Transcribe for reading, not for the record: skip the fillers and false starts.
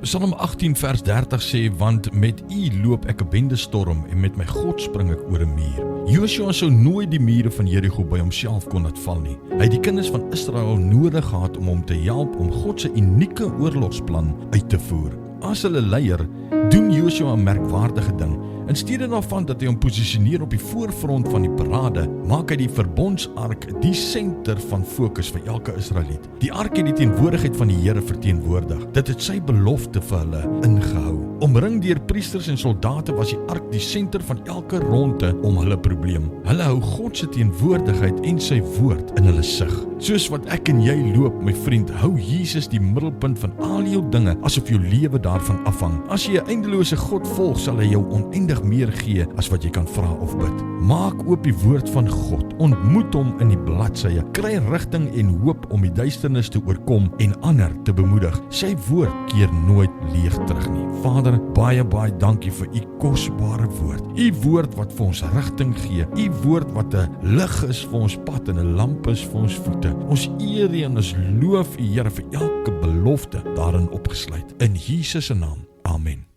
Psalm 18 vers 30 sê, want met U loop ek 'n bendestorm en met my God spring ek oor 'n muur. Joshua sou nooit die mure van Jerigo by homself kon laat val nie. Hy het die kinders van Israel nodig gehad om hom te help om God se unieke oorlogsplan uit te voer. As hulle leier, doen Joshua 'n merkwaardige ding. In steede daarvan dat hy hom posisioneer op die voorfront van die parade, maak hy die verbondsark die senter van fokus vir elke Israeliet. Die ark het die teenwoordigheid van die Here verteenwoordig. Dit het sy belofte vir hulle ingehou. Omring deur priesters en soldate was die ark die senter van elke ronde om hulle probleem. Hulle hou God se teenwoordigheid en sy woord in hulle sig. Soos wat ek en jy loop, my vriend, hou Jesus die middelpunt van al jou dinge, asof jou lewe daarvan afhang. As jy 'n eindelose God volg, sal hy jou oneindig meer gee as wat jy kan vra of bid. Maak oop die woord van God, ontmoet hom in die bladsye, kry rigting en hoop om die duisternis te oorkom en ander te bemoedig. Sy woord keer nooit leeg terug nie. Vader, baie dankie vir U kosbare woord. U woord wat vir ons rigting gee, U woord wat 'n lig is vir ons pad en 'n lamp is vir ons voete. Ons eer U en ons loof U, Here, vir elke belofte daarin opgesluit. In Jesus se naam. Amen.